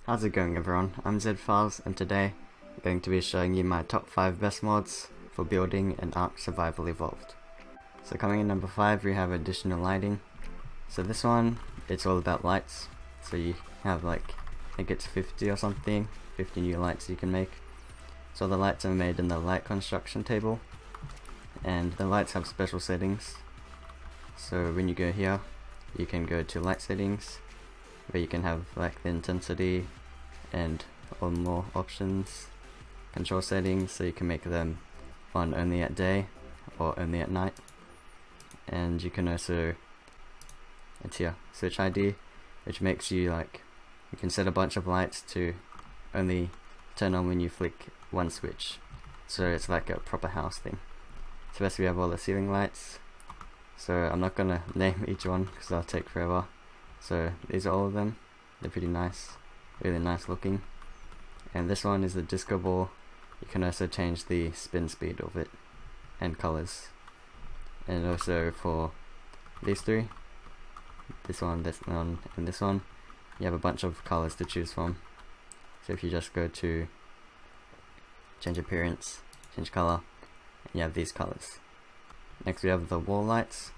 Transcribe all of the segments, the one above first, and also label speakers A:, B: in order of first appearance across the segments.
A: How's it going everyone? I'm Zfiles and today I'm going to be showing you my top 5 best mods for building an Ark Survival Evolved. So coming in number 5 we have additional lighting. So this one, it's all about lights. So you have like, I think it's 50 or something, 50 new lights you can make. So the lights are made in the light construction table, and the lights have special settings. So when you go here, you can go to light settings, where you can have like the intensity and all more options, control settings, so you can make them on only at day or only at night. And you can also, it's here, switch ID, which makes you like, you can set a bunch of lights to only turn on when you flick one switch. So it's like a proper house thing. So first we have all the ceiling lights. So I'm not gonna name each one because that'll take forever. So these are all of them. They're pretty nice, really nice looking. And this one is the disco ball. You can also change the spin speed of it and colors. And also for these three, this one, and this one, you have a bunch of colors to choose from. So if you just go to change appearance, change color, and you have these colors. Next we have the wall lights.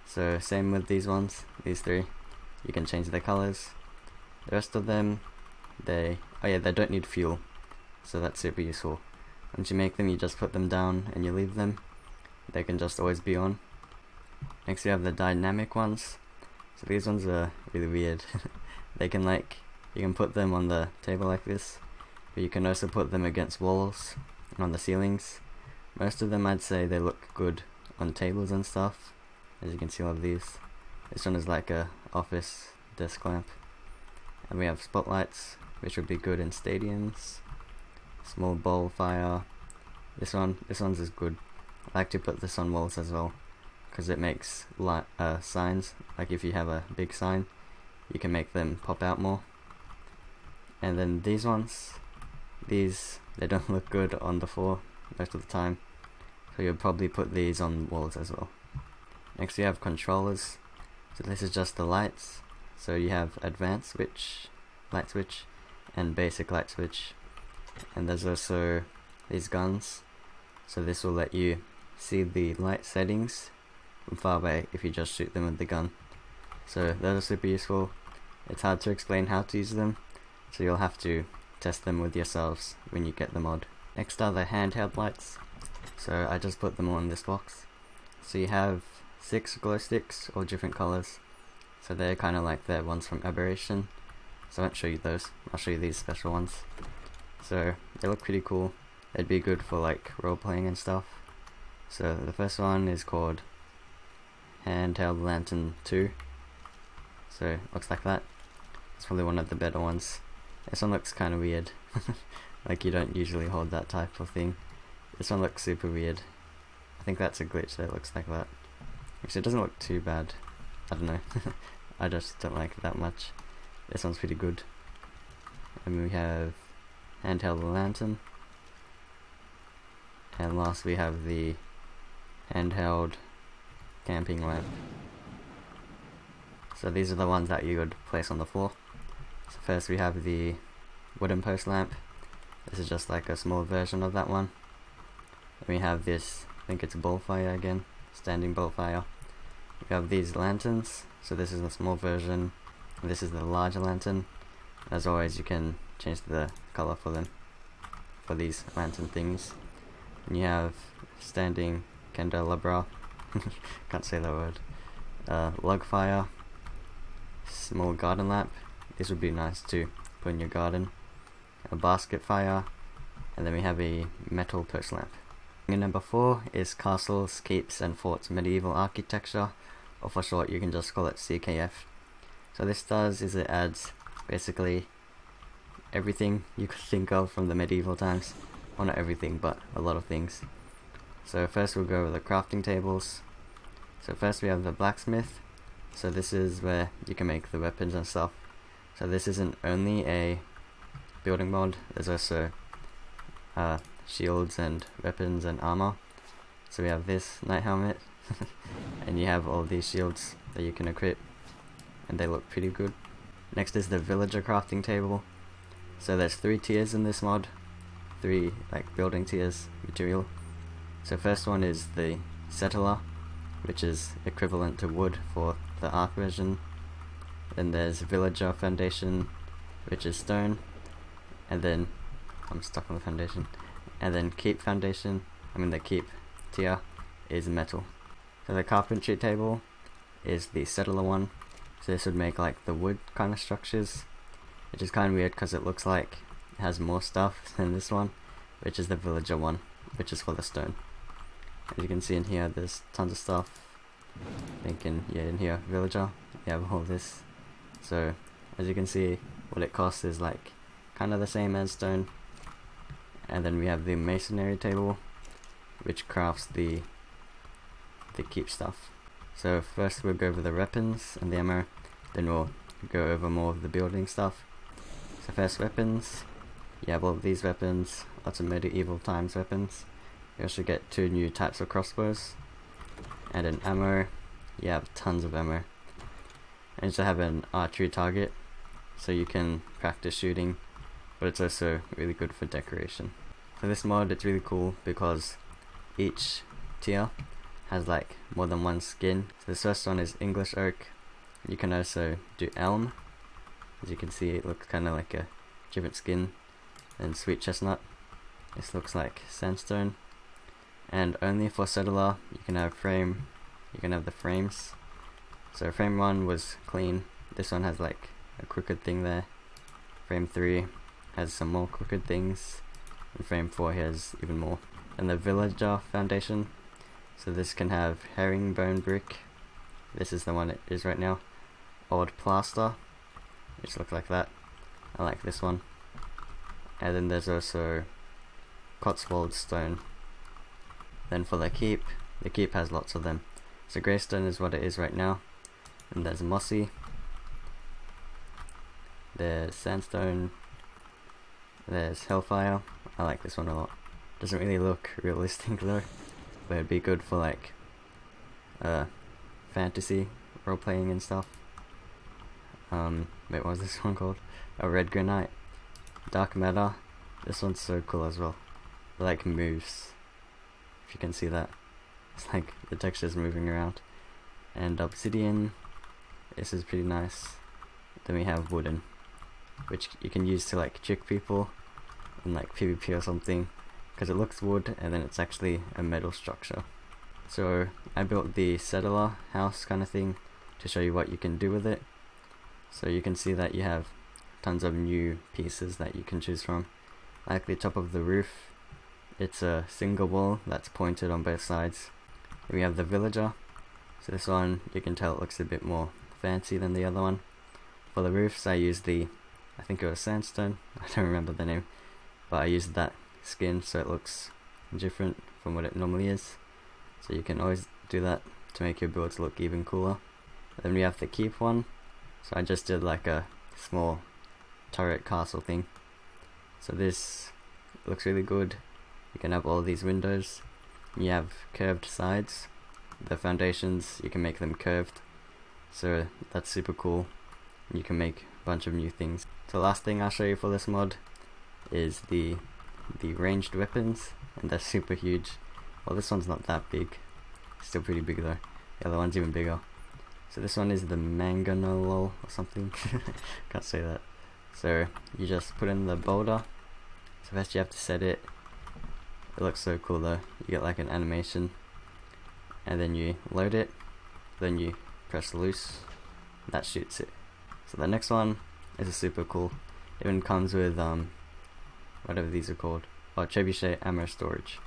A: So same with these ones, these three. You can change their colors. The rest of them, they don't need fuel, so that's super useful. Once you make them, you just put them down and you leave them. They can just always be on. Next we have the dynamic ones. So these ones are really weird. They can you can put them on the table like this, but you can also put them against walls and on the ceilings. Most of them I'd say they look good on tables and stuff, as you can see all of these. This one is like a office desk lamp. And we have spotlights, which would be good in stadiums. Small bowl fire. This one's is good. I like to put this on walls as well, because it makes signs. Like if you have a big sign, you can make them pop out more. And then these ones, they don't look good on the floor most of the time, so you'll probably put these on walls as well. Next we have controllers. So this is just the lights. So you have advanced switch, light switch, and basic light switch. And there's also these guns. So this will let you see the light settings from far away if you just shoot them with the gun. So those are super useful. It's hard to explain how to use them, so you'll have to test them with yourselves when you get the mod. Next are the handheld lights. So I just put them all in this box. So you have 6 glow sticks, all different colors. So they're kind of like the ones from Aberration. So I won't show you those. I'll show you these special ones. So they look pretty cool. They'd be good for like role playing and stuff. So the first one is called Handheld Lantern 2. So it looks like that. It's probably one of the better ones. This one looks kind of weird. Like you don't usually hold that type of thing. This one looks super weird. I think that's a glitch that it looks like that. Actually it doesn't look too bad. I don't know. I just don't like it that much. This one's pretty good. And we have handheld lantern. And last we have the handheld camping lamp. So these are the ones that you would place on the floor. So first we have the wooden post lamp. This is just like a small version of that one. Then we have this, I think it's ball fire again, standing ball fire. We have these lanterns. So this is the small version, and this is the larger lantern. As always, you can change the color for them, for these lantern things. And you have standing candelabra, can't say that word, log fire, small garden lamp. This would be nice to put in your garden. A basket fire, and then we have a metal post lamp. And number 4 is Castles, Keeps and Forts Medieval Architecture, or for short you can just call it CKF. So this does is it adds basically everything you could think of from the medieval times. Well, not everything, but a lot of things. So first we'll go over the crafting tables. So first we have the blacksmith. So this is where you can make the weapons and stuff. So this isn't only a building mod, there's also shields and weapons and armor. So we have this knight helmet and you have all these shields that you can equip, and they look pretty good. Next is the villager crafting table. So there's 3 tiers in this mod, 3 like building tiers material. So first one is the settler, which is equivalent to wood for the Arc version. Then there's villager foundation, which is stone, and then I'm stuck on the foundation. And then keep foundation, the keep tier is metal. So the carpentry table is the settler one. So this would make like the wood kind of structures, which is kind of weird because it looks like it has more stuff than this one, which is the villager one, which is for the stone. As you can see in here, there's tons of stuff. I think in here, villager, you have all this. So as you can see, what it costs is like kind of the same as stone. And then we have the masonry table, which crafts the keep stuff. So first we'll go over the weapons and the ammo, then we'll go over more of the building stuff. So first, weapons. You have all of these weapons, lots of medieval times weapons. You also get 2 new types of crossbows. And in ammo, you have tons of ammo. And you have an archery target, so you can practice shooting, but it's also really good for decoration. For this mod, it's really cool because each tier has like more than one skin. So the first one is English oak. You can also do elm. As you can see, it looks kind of like a different skin. And sweet chestnut, this looks like sandstone. And only for settler, you can have the frames. So frame 1 was clean. This one has like a crooked thing there. Frame 3 has some more crooked things, and frame 4 has even more. And the villager foundation, so this can have herringbone brick. This is the one it is right now. Old plaster, which looks like that. I like this one. And then there's also Cotswold stone. Then for the keep has lots of them. So greystone is what it is right now. And there's mossy. There's sandstone. There's hellfire. I like this one a lot. Doesn't really look realistic though, but it'd be good for like fantasy role playing and stuff. Wait, what was this one called? Red granite. Dark matter. This one's so cool as well. It like moves. If you can see that, it's like the texture's moving around. And obsidian. This is pretty nice. Then we have wooden, which you can use to like trick people in like PvP or something, because it looks wood and then it's actually a metal structure. So I built the settler house kind of thing to show you what you can do with it. So you can see that you have tons of new pieces that you can choose from. Like the top of the roof, it's a single wall that's pointed on both sides. We have the villager. So this one, you can tell it looks a bit more fancy than the other one. For the roofs, I used I think it was sandstone, I don't remember the name, but I used that skin so it looks different from what it normally is. So you can always do that to make your builds look even cooler. Then we have the keep one. So I just did like a small turret castle thing. So this looks really good. You can have all these windows. You have curved sides. The foundations, you can make them curved. So that's super cool. You can make a bunch of new things. So last thing I'll show you for this mod is the ranged weapons, and they're super huge. Well, this one's not that big. Still pretty big though. The other one's even bigger. So this one is the manganolol or something. Can't say that. So you just put in the boulder. So first you have to set it. It looks so cool though. You get like an animation. And then you load it. Then you press loose. That shoots it. So the next one is super cool. It even comes with whatever these are called. Or trebuchet ammo storage.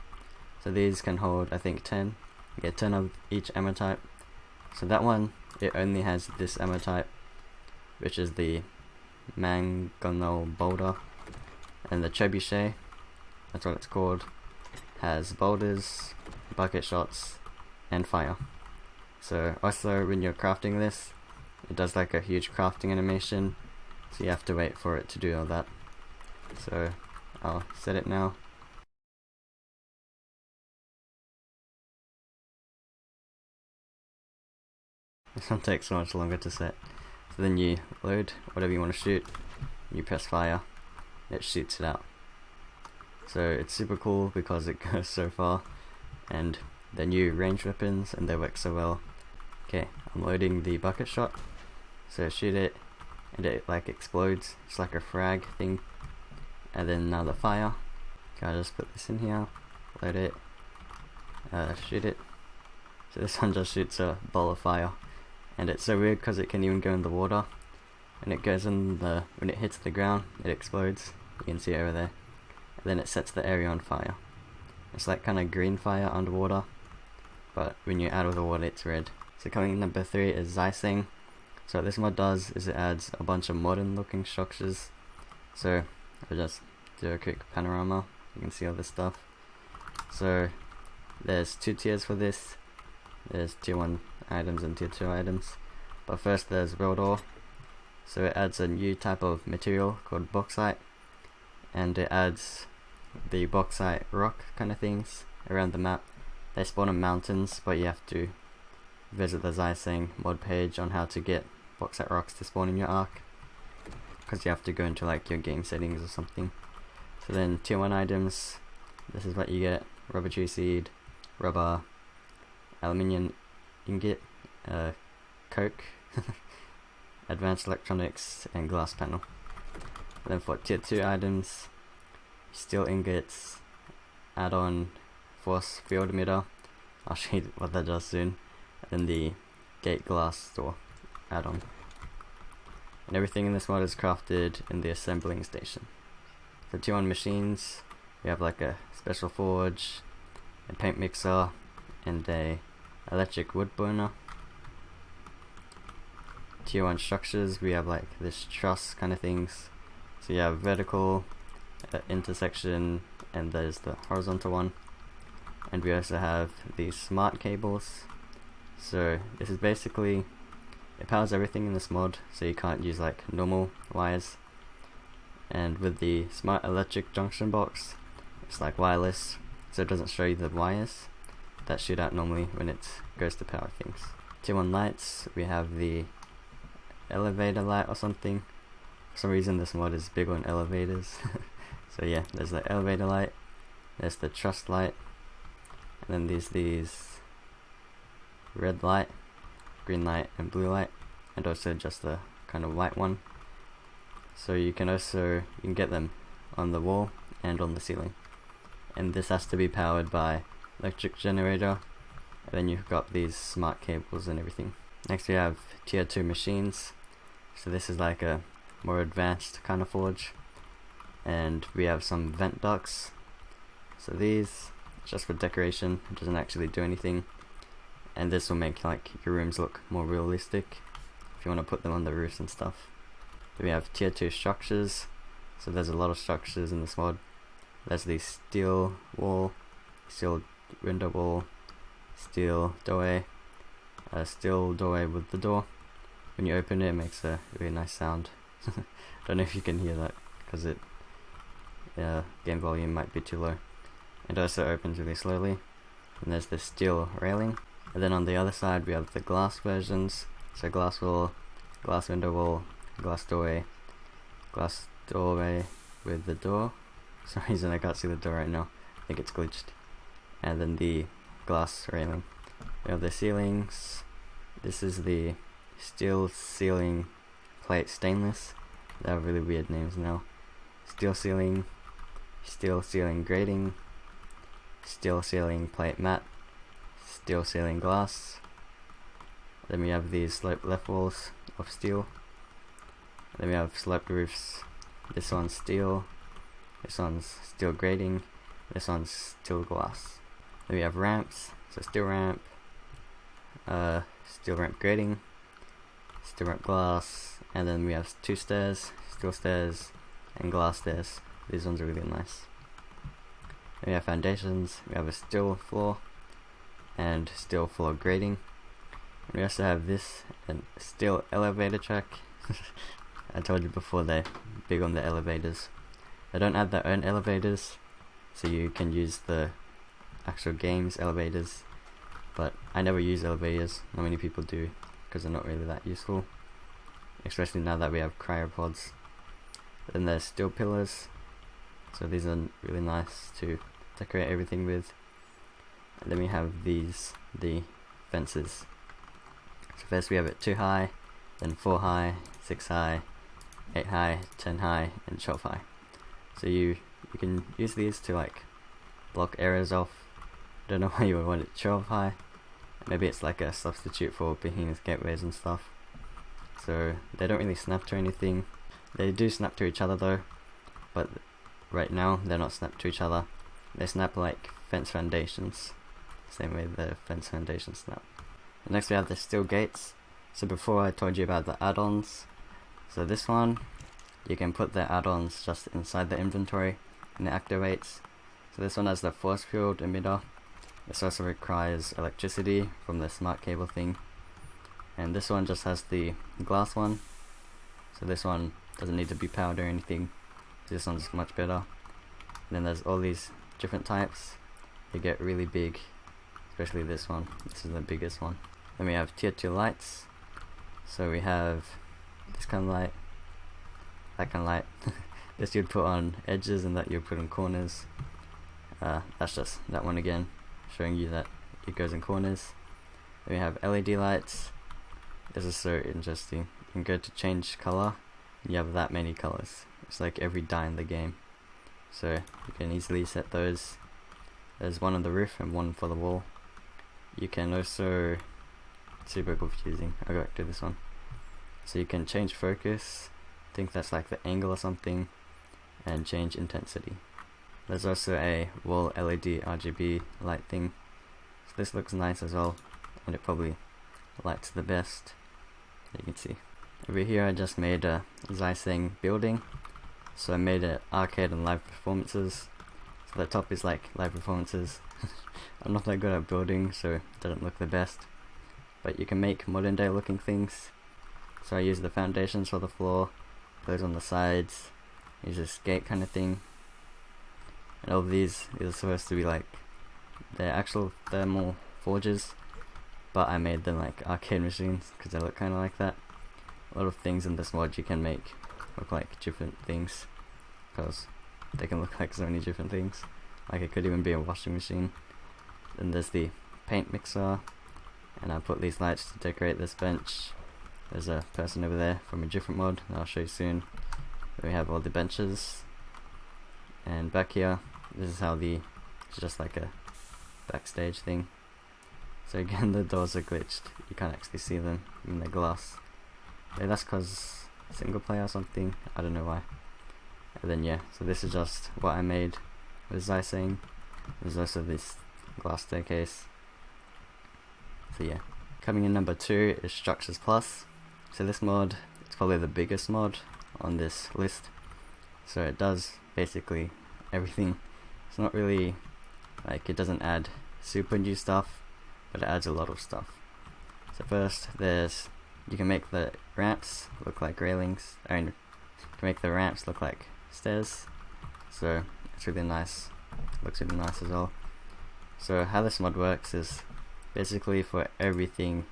A: So these can hold I think 10. You get 10 of each ammo type. So that one, it only has this ammo type, which is the mangonel boulder. And the trebuchet, that's what it's called, has boulders, bucket shots, and fire. So also when you're crafting this, it does like a huge crafting animation, so you have to wait for it to do all that. So I'll set it now. This one takes so much longer to set. So then you load whatever you want to shoot, you press fire, it shoots it out. So it's super cool because it goes so far, and the new range weapons, and they work so well. Okay, I'm loading the bucket shot, so shoot it, and it like explodes. It's like a frag thing. And then now the fire. Okay, I'll just put this in here, load it, shoot it. So this one just shoots a ball of fire, and it's so weird because it can even go in the water. When it goes in the, when it hits the ground, it explodes. You can see it over there. And then it sets the area on fire. It's like kind of green fire underwater, but when you're out of the water, it's red. So coming in number 3 is Zysing. So what this mod does is it adds a bunch of modern looking structures. So I'll just do a quick panorama. You can see all this stuff. So there's 2 tiers for this. There's tier 1 items and tier 2 items. But first there's World Ore. So it adds a new type of material called bauxite, and it adds the bauxite rock kind of things around the map. They spawn in mountains, but you have to visit the Zysing mod page on how to get bauxite rocks to spawn in your arc, because you have to go into like your game settings or something. So then tier 1 items, this is what you get: rubber tree seed, rubber, aluminium ingot, coke, advanced electronics, and glass panel. And then for tier 2 items, steel ingots, add-on force field emitter. I'll show you what that does soon. And then the gate glass door add-on. And everything in this mod is crafted in the assembling station. For tier 1 machines, we have like a special forge, a paint mixer, and a electric wood burner. Tier 1 structures, we have like this truss kind of things. So you have vertical, intersection, and there's the horizontal one. And we also have these smart cables. So this is basically, it powers everything in this mod, so you can't use like normal wires. And with the smart electric junction box, it's like wireless, so it doesn't show you the wires that shoot out normally when it goes to power things. Tier 1 lights, we have the elevator light or something. For some reason this mod is big on elevators. So yeah, there's the elevator light, there's the truss light, and then there's these red light, green light, and blue light, and also just the kind of white one. So you can get them on the wall and on the ceiling, and this has to be powered by electric generator, and then you've got these smart cables and everything. Next we have tier 2 machines. So this is like a more advanced kind of forge, and we have some vent ducts. So these, just for decoration, it doesn't actually do anything, and this will make like your rooms look more realistic if you want to put them on the roofs and stuff. Then we have tier 2 structures. So there's a lot of structures in this mod. There's the steel wall, steel window wall, steel doorway, steel doorway with the door. When you open it, it makes a really nice sound. Don't know if you can hear that because it game volume might be too low. It also opens really slowly. And there's the steel railing. And then on the other side we have the glass versions. So glass wall, glass window wall, glass doorway with the door. For some reason I can't see the door right now. I think it's glitched. And then the glass railing. We have the ceilings. This is the steel ceiling plate stainless. They have really weird names now. Steel ceiling grating, steel ceiling plate mat, steel ceiling glass. Then we have these sloped left walls of steel. Then we have sloped roofs. This one's steel, this one's steel grating, this one's steel glass. Then we have ramps, so steel ramp grating, steel ramp glass, and then we have 2 stairs, steel stairs, and glass stairs. These ones are really nice. Then we have foundations, we have a steel floor, and steel floor grating. And we also have this, and steel elevator track. I told you before they're big on the elevators. They don't add their own elevators, so you can use the actual game's elevators, but I never use elevators. Not many people do, because they're not really that useful, especially now that we have cryopods. Then there's steel pillars, So these are really nice to decorate everything with. And then we have these, the fences. So first we have it 2 high, then 4 high, 6 high, 8 high, 10 high, and 12 high. So you can use these to like block areas off. Don't know why you would want it 12 high. Maybe it's like a substitute for behemoth gateways and stuff. So they don't really snap to anything. They do snap to each other though, but right now they're not snapped to each other. They snap like fence foundations, same way the fence foundations snap. And next we have the steel gates. So before I told you about the add-ons, so this one, you can put the add-ons just inside the inventory and it activates. So this one has the force field emitter. This also requires electricity from the smart cable thing. And this one just has the glass one. So this one doesn't need to be powered or anything. This one's much better. And then there's all these different types. They get really big, especially this one. This is the biggest one. Then we have tier 2 lights. So we have this kind of light, that kind of light. This you'd put on edges and that you'd put in corners. That's just that one again, showing you that it goes in corners. Then we have LED lights. This is so interesting. You can go to change color, and you have that many colors. It's like every dye in the game. So you can easily set those. There's one on the roof and one for the wall. You can also, super confusing, I'll go back to this one. So you can change focus, I think that's like the angle or something, and change intensity. There's also a wall LED RGB light thing. So this looks nice as well, and it probably lights the best. You can see. Over here I just made a Zysang building. So I made it arcade and live performances. So the top is like live performances. I'm not that good at building, so it doesn't look the best. But you can make modern day looking things. So I use the foundations for the floor, those on the sides, use a skate kind of thing. And all of these are supposed to be like, they're actual thermal forges, but I made them like arcade machines because they look kind of like that. A lot of things in this mod you can make look like different things, because they can look like so many different things. Like it could even be a washing machine. Then there's the paint mixer, and I put these lights to decorate this bench. There's a person over there from a different mod that I'll show you soon. Then we have all the benches, and back here, this is how it's just like a backstage thing. So again, the doors are glitched. You can't actually see them in the glass. Yeah, that's cause single player or something. I don't know why. And then yeah, so this is just what I made with Zysang. There's also this glass staircase. So yeah, coming in number 2 is Structures Plus. So this mod, it's probably the biggest mod on this list. So it does basically everything. It's not really like, it doesn't add super new stuff, but it adds a lot of stuff. So first you can make the ramps look like railings, I mean, you can make the ramps look like stairs. So it's really nice, looks really nice as well. So how this mod works is basically for everything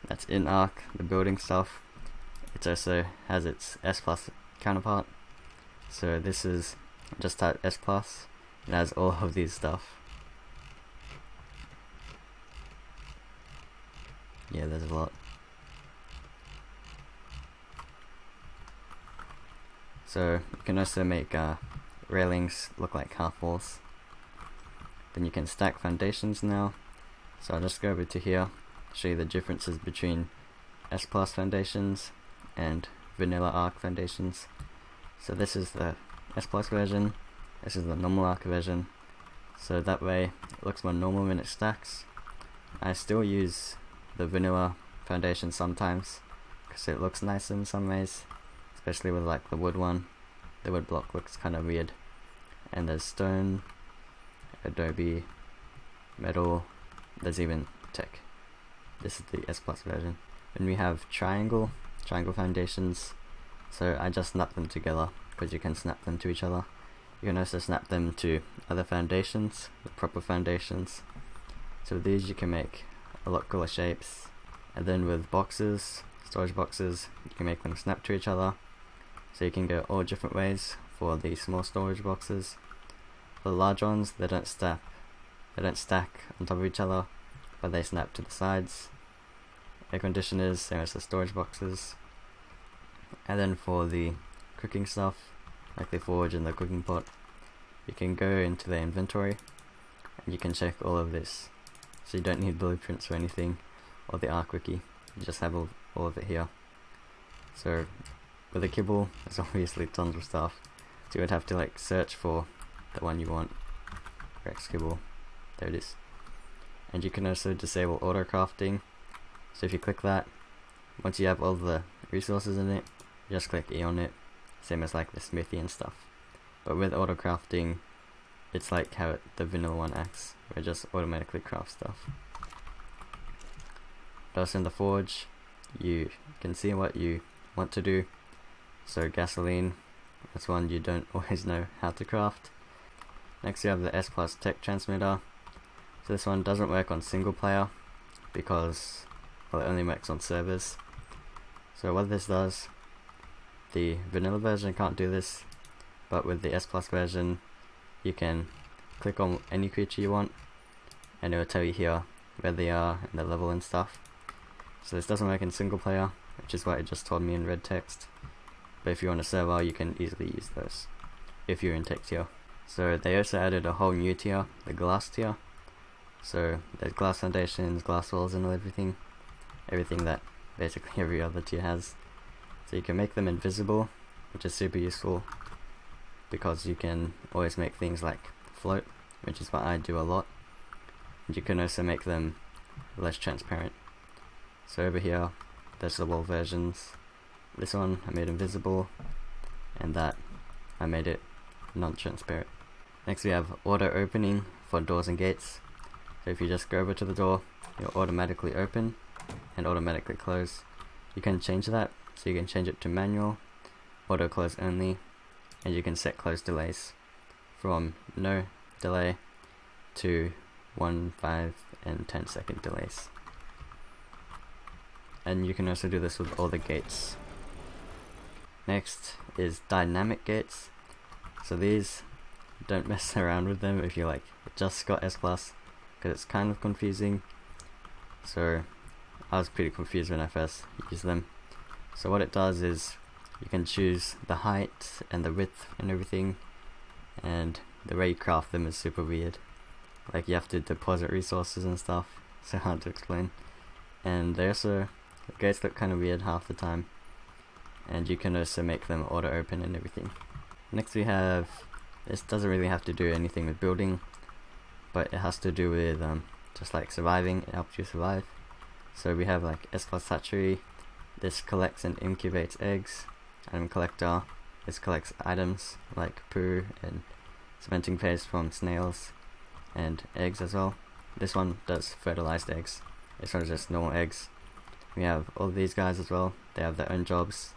A: that's in Arc, the building stuff, it also has its S Plus counterpart. So this is just type S Plus, it has all of these stuff. Yeah, there's a lot. So you can also make railings look like half walls. Then you can stack foundations now. So I'll just go over to here, show you the differences between S Plus foundations and vanilla Arc foundations. So this is the S Plus version, this is the normal Arc version. So that way it looks more normal when it stacks. I still use the vanilla foundation sometimes because it looks nicer in some ways, especially with like the wood one. The wood block looks kind of weird. And there's stone, adobe, metal, there's even tech. This is the S Plus version. Then we have triangle foundations. So I just snap them together because you can snap them to each other. You can also snap them to other foundations, the proper foundations. So these you can make a lot cooler shapes. And then with boxes, storage boxes, you can make them snap to each other. So you can go all different ways for the small storage boxes. For the large ones, they don't stack on top of each other, but they snap to the sides. Air conditioners, same as the storage boxes. And then for the cooking stuff, like the forge and the cooking pot, you can go into the inventory and you can check all of this. So you don't need blueprints or anything, or the Arc Wiki, you just have all of it here. So with a kibble, there's obviously tons of stuff, so you would have to like search for the one you want. Rex kibble, there it is. And you can also disable auto crafting. So if you click that, once you have all the resources in it, you just click E on it, same as like the smithy and stuff. But with auto crafting, it's like how the vanilla one acts, where it just automatically crafts stuff. But also in the forge, you can see what you want to do. So gasoline, that's one you don't always know how to craft. Next you have the S Plus tech transmitter. So this one doesn't work on single player because, well, it only works on servers. So what this does, the vanilla version can't do this, but with the S Plus version you can click on any creature you want and it will tell you here where they are and their level and stuff. So this doesn't work in single player, which is what it just told me in red text, but if you're on a server you can easily use those if you're in tech tier. So they also added a whole new tier, the glass tier. So there's glass foundations, glass walls and everything that basically every other tier has. So you can make them invisible, which is super useful because you can always make things like float, which is what I do a lot. And you can also make them less transparent. So over here, there's the wall versions. This one I made invisible, and that I made it non-transparent. Next we have auto opening for doors and gates. So if you just go over to the door, it'll automatically open and automatically close. You can change that, so you can change it to manual, auto close only, and you can set close delays from no delay to 1, 5 and 10 second delays. And you can also do this with all the gates. Next is dynamic gates. So these, don't mess around with them if you like just got S Plus, because it's kind of confusing. So I was pretty confused when I first used them. So what it does is you can choose the height and the width and everything, and the way you craft them is super weird. Like you have to deposit resources and stuff, so hard to explain. And they also, the gates look kind of weird half the time, and you can also make them auto open and everything. Next we have, this doesn't really have to do anything with building, but it has to do with just like surviving. It helps you survive. So we have like S Plus hatchery. This collects and incubates eggs. Item collector, this collects items like poo and cementing paste from snails and eggs as well. This one does fertilized eggs. This one is just normal eggs. We have all these guys as well, they have their own jobs.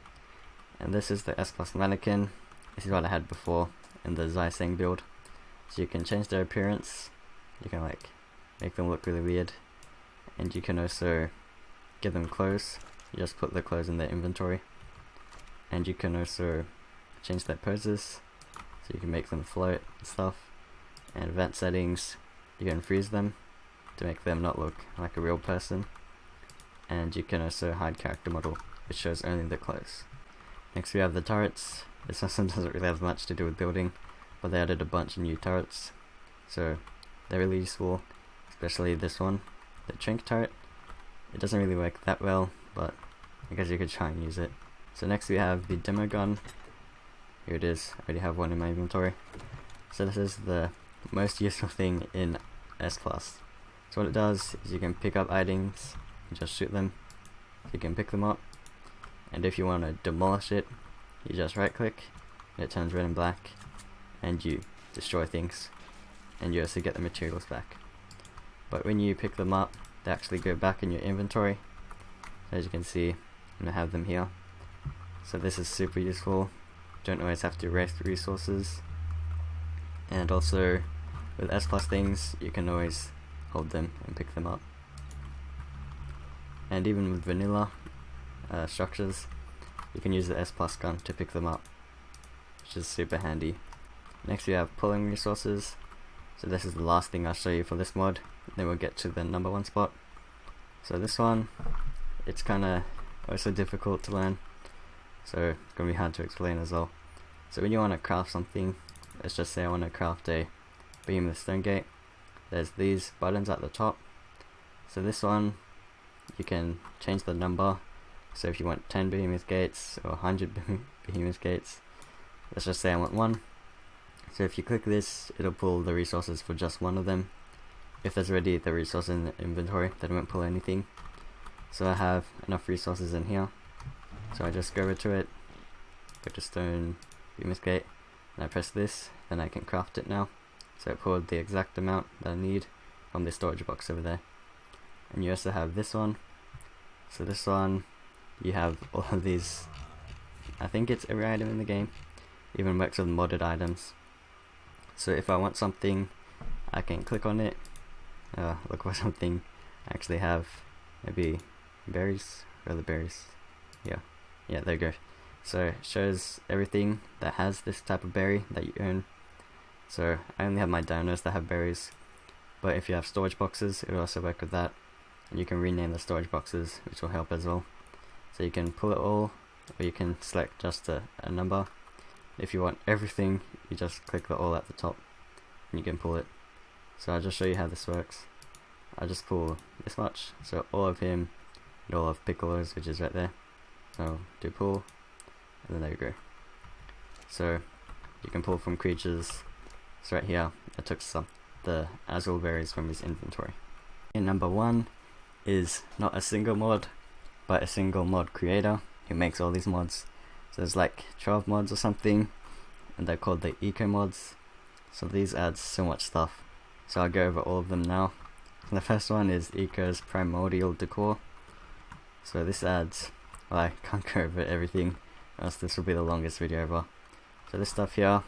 A: And this is the S Plus mannequin. This is what I had before in the Zyseng build. So you can change their appearance, you can like make them look really weird, and you can also give them clothes. You just put the clothes in their inventory, and you can also change their poses, so you can make them float and stuff. And event settings, you can freeze them to make them not look like a real person, and you can also hide character model, which shows only the clothes. Next we have the turrets. This one doesn't really have much to do with building, but they added a bunch of new turrets, so they're really useful, especially this one, the Trink turret. It doesn't really work that well, but I guess you could try and use it. So next we have the demo gun. Here it is, I already have one in my inventory. So this is the most useful thing in S Plus. So what it does is you can pick up items and just shoot them. So you can pick them up, and if you want to demolish it, you just right click, and it turns red and black, and you destroy things, and you also get the materials back. But when you pick them up, they actually go back in your inventory. As you can see, I'm gonna have them here. So this is super useful. Don't always have to waste resources. And also with S Plus things, you can always hold them and pick them up. And even with vanilla structures, you can use the S Plus gun to pick them up, which is super handy. Next we have pulling resources. So this is the last thing I'll show you for this mod, then we'll get to the number 1 spot. So this one, it's kinda also difficult to learn, so it's gonna be hard to explain as well. So when you want to craft something, let's just say I want to craft a beam with stone gate, there's these buttons at the top. So this one, you can change the number, so if you want 10 behemoth gates or 100 behemoth gates, let's just say I want 1. So if you click this, it'll pull the resources for just one of them. If there's already the resource in the inventory, then it won't pull anything. So I have enough resources in here, so I just go over to it, go to stone behemoth gate, and I press this, then I can craft it now. So it pulled the exact amount that I need from the storage box over there. And you also have this one. So this one, you have all of these, I think it's every item in the game, even works with modded items. So if I want something, I can click on it, look for something. I actually have maybe berries, where are the berries? Yeah, there you go. So it shows everything that has this type of berry that you own. So I only have my dinos that have berries, but if you have storage boxes, it will also work with that. And you can rename the storage boxes, which will help as well. So you can pull it all, or you can select just a number. If you want everything, you just click the all at the top, and you can pull it. So I'll just show you how this works. I'll just pull this much, so all of him and all of Piccolo's, which is right there. So do pull, and then there you go. So you can pull from creatures. So right here, I took the Azul berries from his inventory. And number 1 is not a single mod, but a single mod creator who makes all these mods. So there's like 12 mods or something, and they're called the eco mods. So these add so much stuff. So I'll go over all of them now. And the first one is Eco's primordial decor. So this adds, well, I can't go over everything, else this will be the longest video ever. So this stuff here,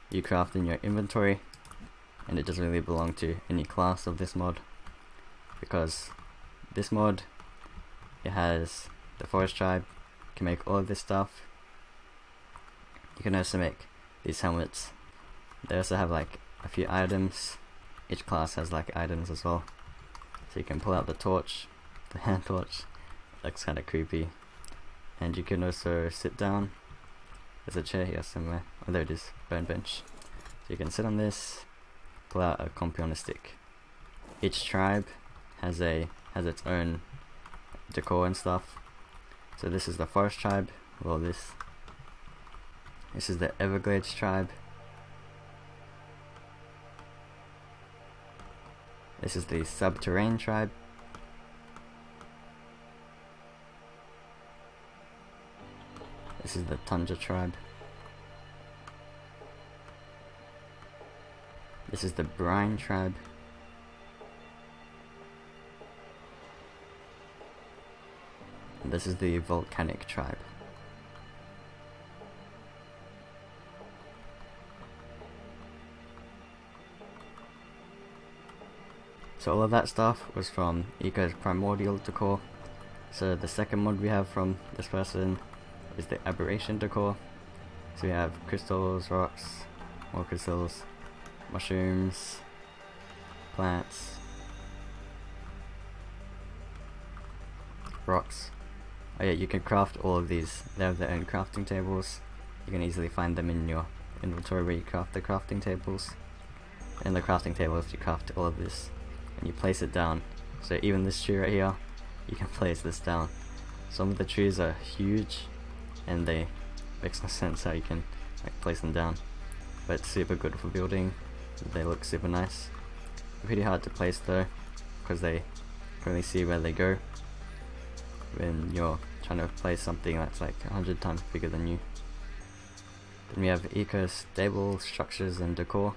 A: you craft in your inventory, and it doesn't really belong to any class of this mod, because this mod, it has the forest tribe, can make all of this stuff. You can also make these helmets. They also have like a few items. Each class has like items as well. So you can pull out the torch, the hand torch. Looks kind of creepy. And you can also sit down. There's a chair here somewhere. Oh, there it is, bone bench. So you can sit on this, pull out a computer stick. Each tribe has its own decor and stuff. So this is the forest tribe. Well, this is the Everglades tribe. This is the subterranean tribe. This is the tundra tribe. This is the brine tribe. And this is the volcanic tribe. So all of that stuff was from Eco's primordial decor. So the second mod we have from this person is the aberration decor. So we have crystals, rocks, more crystals, mushrooms, plants, rocks. Oh yeah, you can craft all of these. They have their own crafting tables. You can easily find them in your inventory where you craft the crafting tables. In the crafting tables you craft all of this, and you place it down. So even this tree right here, you can place this down. Some of the trees are huge, and they makes no sense how you can like place them down, but it's super good for building. They look super nice. Pretty hard to place though, because they can only see where they go when you're trying to place something that's like 100 times bigger than you. Then we have eco stable structures and decor.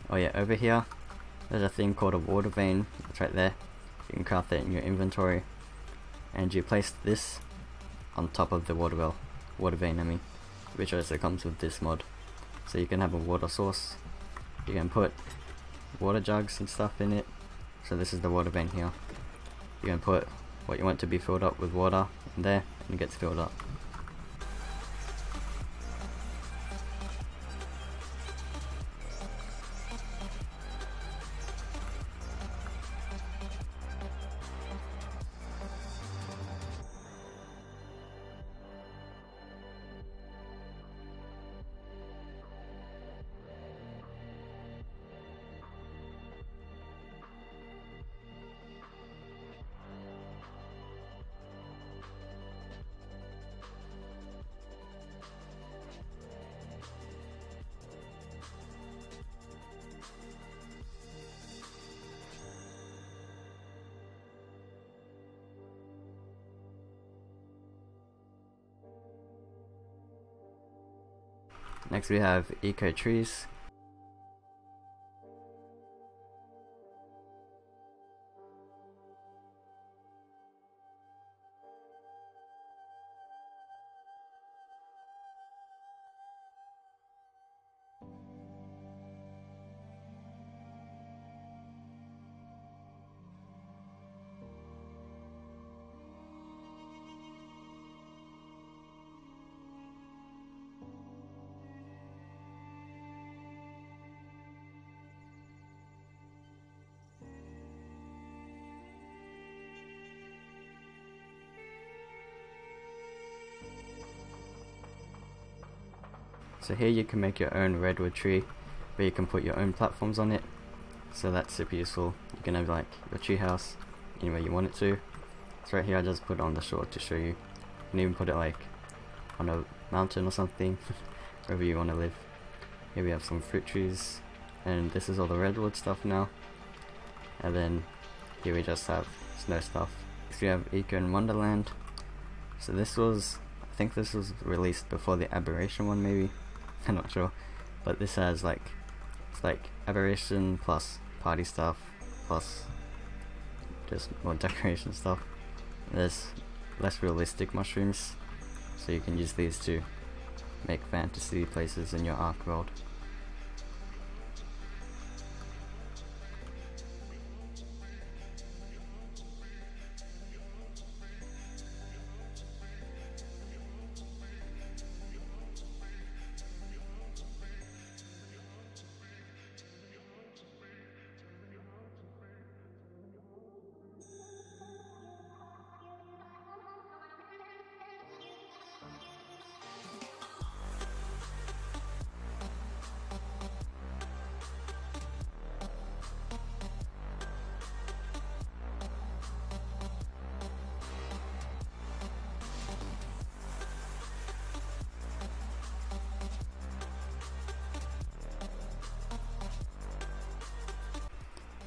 A: Oh yeah, over here, there's a thing called a water vein. It's right there. You can craft it in your inventory. and you place this on top of the water vein I mean, which also comes with this mod. So you can have a water source, you can put water jugs and stuff in it. So this is the water vein here. You can put what you want to be filled up with water in there, and it gets filled up. Next we have eco trees. So here you can make your own redwood tree, where you can put your own platforms on it. So that's super useful. You can have like your tree house anywhere you want it to. So right here I just put it on the shore to show you. You can even put it like on a mountain or something, wherever you want to live. Here we have some fruit trees, and this is all the redwood stuff now. And then here we just have snow stuff. So we have Eco in Wonderland. So this was, I think this was released before the Aberration one maybe. I'm not sure, but this has like, it's like Aberration plus party stuff plus just more decoration stuff. There's less realistic mushrooms, so you can use these to make fantasy places in your Ark world.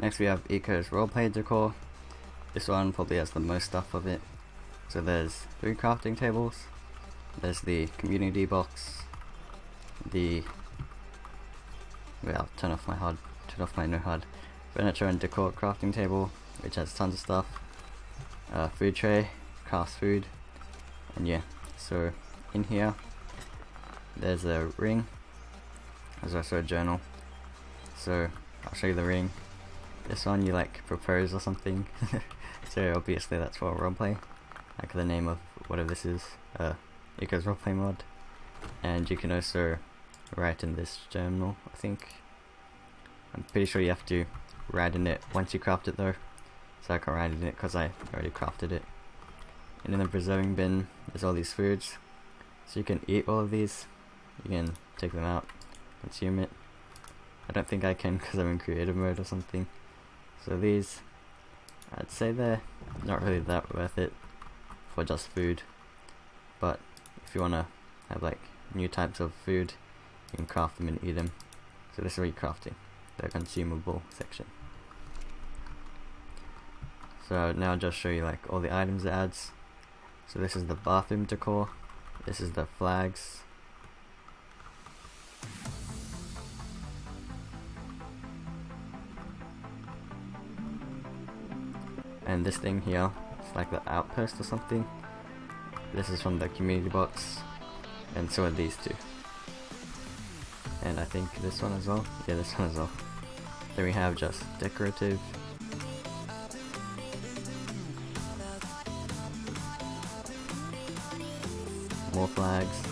A: Next we have Eco's roleplay decor. This one probably has the most stuff of it. So there's 3 crafting tables, there's the community box, the, well, turn off my no HUD, furniture and decor crafting table, which has tons of stuff, food tray, crafts food, and yeah. So in here there's a ring, there's also a journal. So I'll show you the ring. This one you like propose or something. So obviously that's for roleplay, like the name of whatever this is, Eco's roleplay mod. And you can also write in this journal, I think. I'm pretty sure you have to write in it once you craft it though, so I can write in it because I already crafted it. And in the preserving bin there's all these foods, so you can eat all of these, you can take them out, consume it. I don't think I can because I'm in creative mode or something. So these, I'd say they're not really that worth it for just food, but if you want to have like new types of food, you can craft them and eat them. So this is where you're crafting, the consumable section. So now I'll just show you like all the items it adds. So this is the bathroom decor, this is the flags, and this thing here, It's like the outpost or something. This is from the community box, and so are these two. And I think this one as well. Yeah, this one as well. Then we have just decorative. More flags.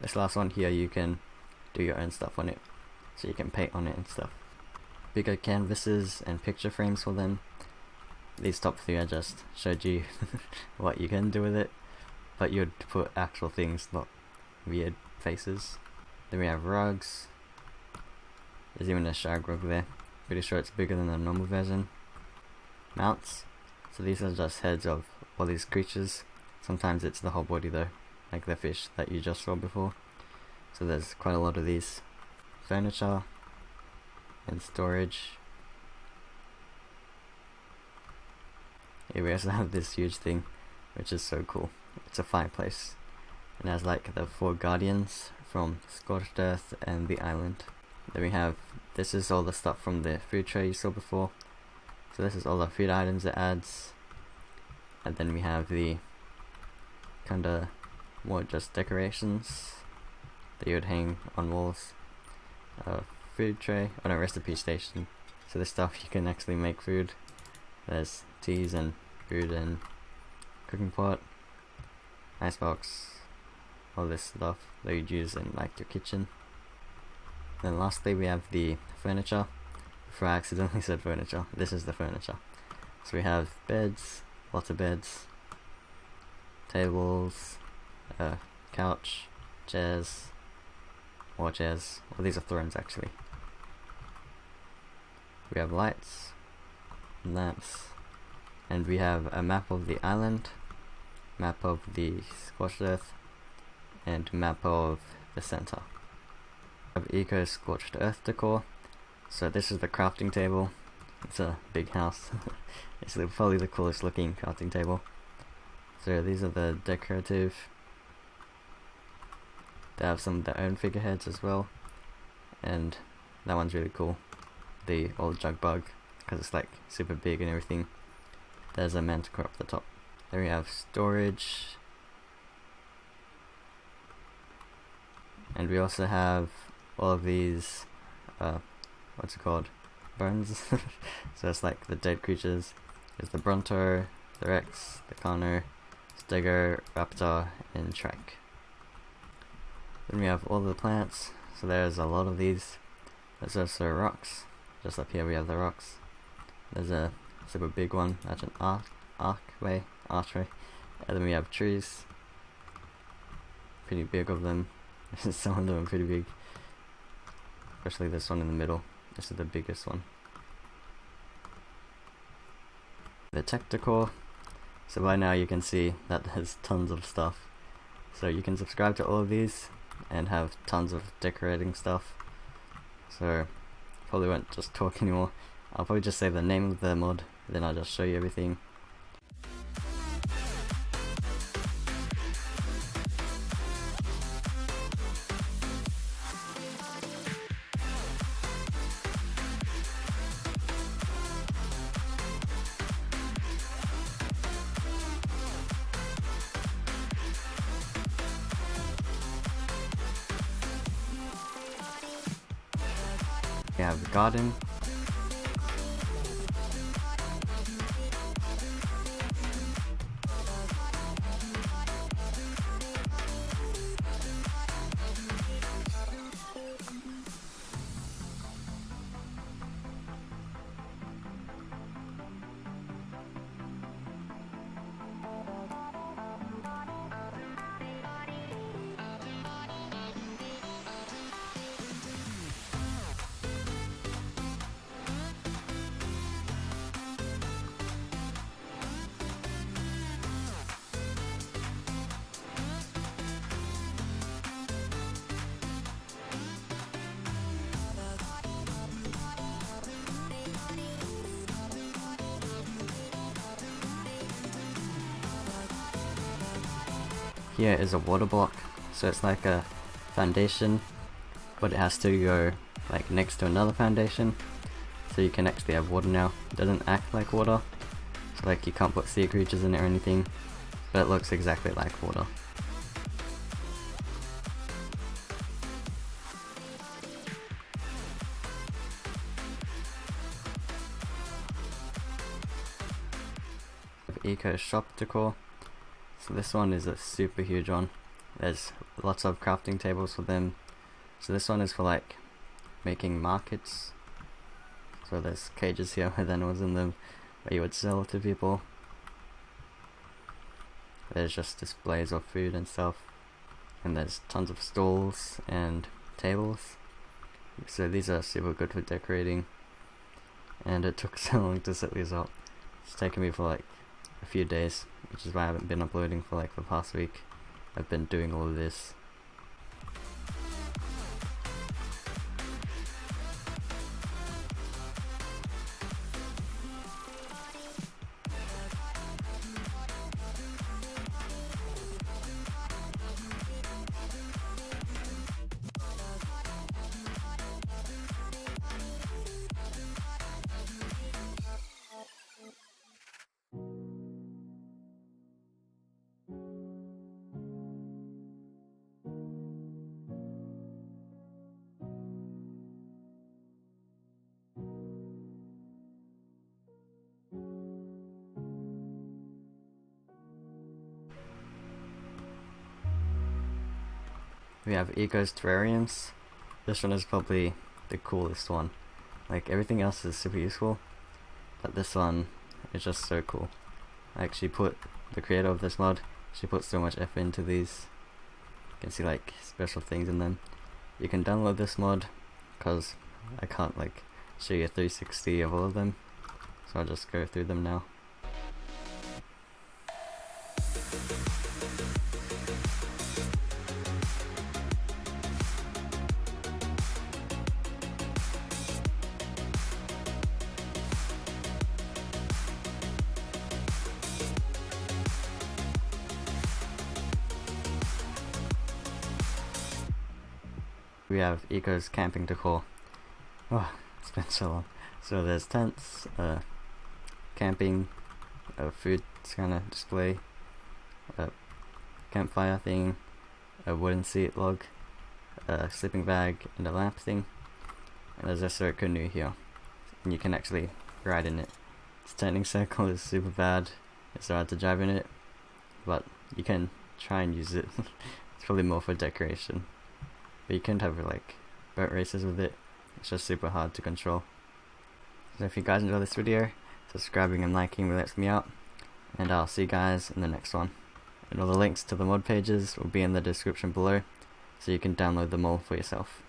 A: This last one here, you can do your own stuff on it, so you can paint on it and stuff. Bigger canvases and picture frames for them. These top three I just showed you what you can do with it, but you'd put actual things, not weird faces. Then we have rugs. There's even a shag rug there. Pretty sure it's bigger than the normal version. Mounts. So these are just heads of all these creatures. Sometimes it's the whole body though, like the fish that you just saw before. So there's quite a lot of these. Furniture and storage. Here we also have this huge thing, which is so cool. It's a fireplace. It has like the 4 guardians from Scorched Earth and the island. Then we have, this is all the stuff from the food tray you saw before. So this is all the food items it adds. And then we have the kinda more just decorations that you would hang on walls. Food tray, oh no, recipe station. So this stuff you can actually make food. There's teas and food and cooking pot, icebox, all this stuff that you'd use in like your kitchen. Then lastly we have the furniture. Before I accidentally said furniture, this is the furniture. So we have beds, lots of beds, tables, couch, chairs, more chairs. Well, these are thrones actually. We have lights, lamps, and we have a map of the island, map of the Scorched Earth, and map of the center. We have Eco Scorched Earth decor. So this is the crafting table. It's a big house. It's probably the coolest looking crafting table. So these are the decorative. They have some of their own figureheads as well, and that one's really cool. The old jug bug, because it's like super big and everything. There's a manticore up the top. There we have storage, and we also have all of these what's it called, bones. So it's like the dead creatures. There's the Bronto, the Rex, the Connor, Stego, Raptor, and Shrek. Then we have all the plants, so there's a lot of these. There's also rocks. Just up here we have the rocks. There's a super big one, that's an archway. And then we have trees. Pretty big of them. Some of them are pretty big. Especially this one in the middle. This is the biggest one. The tech decor. So by now you can see that there's tons of stuff. So you can subscribe to all of these and have tons of decorating stuff. So probably won't just talk anymore. I'll probably just say the name of the mod, then I'll just show you everything. We have the garden. here is a water block, so it's like a foundation, but it has to go like next to another foundation, so you can actually have water now. It doesn't act like water, so like you can't put sea creatures in it or anything, but it looks exactly like water. Eco shop decor. So this one is a super huge one. There's lots of crafting tables for them. So this one is for like making markets. So there's cages here with animals in them where you would sell to people. There's just displays of food and stuff. And there's tons of stalls and tables. So these are super good for decorating. And it took so long to set these up. It's taken me for like a few days, which is why I haven't been uploading for like the past week. I've been doing all of this. We have Eco's terrariums. This one is probably the coolest one. Like everything else is super useful, but this one is just so cool. Like the creator of this mod, she put so much effort into these. You can see like special things in them. You can download this mod, cause I can't like show you a 360 of all of them, so I'll just go through them now. We have Eco's camping decor. Oh, it's been so long. So there's tents, camping, a food kind of display, a campfire thing, a wooden seat log, a sleeping bag, and a lamp thing. And there's also a canoe here, and you can actually ride in it. Its turning circle is super bad. It's so hard to drive in it, but you can try and use it. It's probably more for decoration. But you can have like boat races with it. It's just super hard to control. So if you guys enjoyed this video, subscribing and liking really helps me out. And I'll see you guys in the next one. And all the links to the mod pages will be in the description below, so you can download them all for yourself.